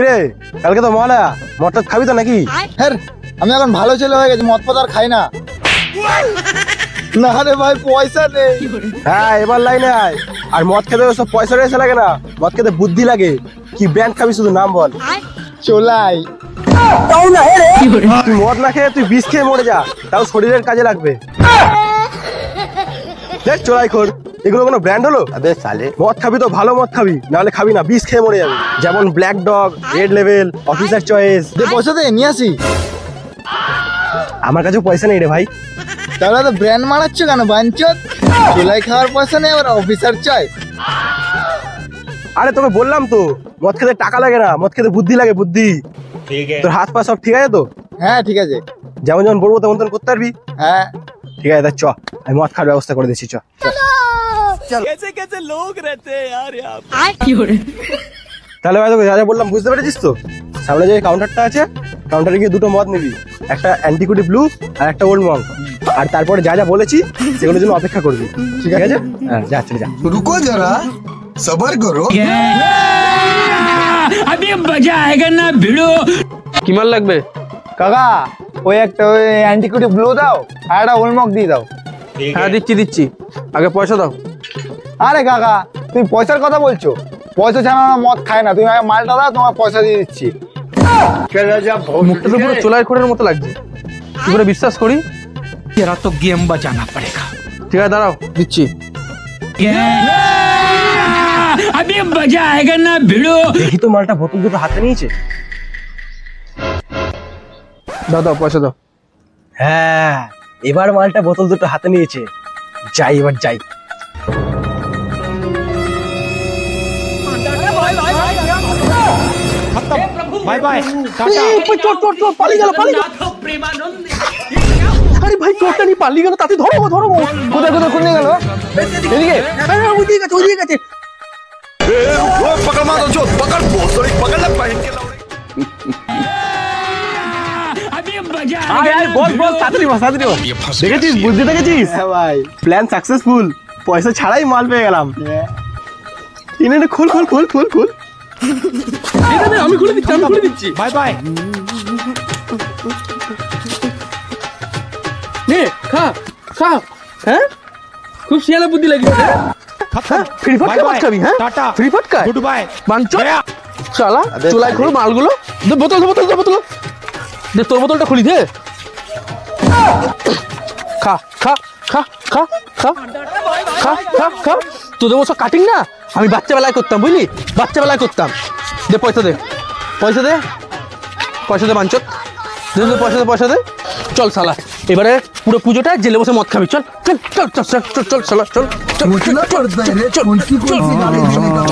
কিরে কালকে তো মহলা মদটা খাবি তো নাকি? হ্যাঁ আমি এখন ভালো ছেলে হয়ে গেছি, মদ আর খাই না। না রে ভাই পয়সা নেই। হ্যাঁ এবার লাইনে আয়। আর মদ খেতে সব পয়সা রয়েছে লাগে না, মদ খেতে বুদ্ধি লাগে। কি ব্র্যান্ড খাবি শুধু নাম বল। চলাই। তুই মদ না খেয়ে তুই বিষ খেয়ে মরে যা, তাও শরীরের কাজে লাগবে। দেখ চোরাই খোর, এগুলো কোনো ব্র্যান্ড হলো? আবে সালে মদ খাবি তো ভালো মদ খাবি, নাহলে খাবি না, বিষ খেয়ে মরে যাবে। যেমন ব্ল্যাক ডগ, রেড লেভেল, অফিসার চয়েস। দে পয়সা দে নিয়ে আসি। আমার কাছে পয়সা নেই রে ভাই। তাহলে তো ব্র্যান্ড মারাচ্ছ কেন বাঞ্চত? চুলাই খাওয়ার পয়সা নেই আবার অফিসার চাই। আরে তোকে বললাম তো মদ খেতে টাকা লাগে না, মদ খেতে বুদ্ধি লাগে, বুদ্ধি। তোর হাত পা সব ঠিক আছে তো? হ্যাঁ ঠিক আছে। যেমন যেমন বলবো তেমন তেমন করতে পারবি? হ্যাঁ ঠিক আছে, চ আমি মদ খাওয়ার ব্যবস্থা করে দিচ্ছি। চ তাহলে ভাই তোকে যা যা বললাম বুঝতে পেরেছিস তো? সামনে যে কাউন্টারটা আছে, কাউন্টারে গিয়ে দুটো মদ নিবি, একটা অ্যান্টিকুটি ব্লু আর একটা ওল্ড মঙ্ক। আর তারপরে যা যা বলেছি সেগুলোর জন্য অপেক্ষা করবি, ঠিক আছে? হ্যাঁ যা চলে যা। रुको जरा सबर करो। अभी मजा आएगा ना भिड़ो। কি মাল লাগবে? কাকা ওই একটা ওই অ্যান্টিকুটি ব্লু দাও আর একটা ওলমক দিয়ে দাও। হ্যাঁ দিচ্ছি, আগে পয়সা দাও। আরে কাকা তুমি পয়সার কথা বলছো? পয়সা ছাড়া আমরা মদ খাই না, তুমি আগে মালটা দাও, তোমার পয়সা দিয়ে দিচ্ছি। মুখটা তো পুরো চোলাই খোরের মতো লাগছে, কি করে বিশ্বাস করি? तेरा तो गेम बजाना पड़ेगा। ঠিক আছে দাঁড়াও দিচ্ছি। अभी मजा आएगा ना भिड़ो। দেখি তো মালটা বোতল দুটো হাতে নিয়েছে। দাও পয়সা দাও। হ্যাঁ এবার মালটা বোতল দুটো হাতে নিয়েছে। যাই এবার যাই। बाय बाय পালিয়ে গেল। আরে ভাই চোরটা নিয়ে পালিয়ে গেল, তাতে ধরো। কোথায় কোথায় কোন গেল? এদিকে ওইদিকে গেছে। पकड़ मारो जो पकड़ पकड़ ले पहन के लौड़े। अभी मजा আয় আয় বল তাড়াতাড়ি বস। দেখেছিস বুদ্ধি দেখেছিস? হ্যাঁ ভাই। প্ল্যান সাকসেসফুল, পয়সা ছাড়াই মাল পেয়ে গেলাম। এনে খোল। আমি খুলে দিচ্ছি। Bye bye. নে খা। হ্যাঁ খুব শিয়ালা বুদ্ধি লাগছে। ফ্রি ফটকা খাবি? হ্যাঁ टाटा ফ্রি ফটকা गुड बाय। বাঞ্চ শালা চোলাই খোর মালগুলো। দে বোতল দে, তোর বোতলটা খুলি দে। খা। তোদের মতো কাটিং না আমি বাচ্চা বেলায় করতাম, বুঝলি? দে পয়সা দে বাঞ্চত। পয়সা দে। চল শালা এবারে পুরো পুজোটা জেলে বসে মদ খাবি। চল শালা চল। पूछना पड़ता है रे कौन सी गाड़ी चलेगा।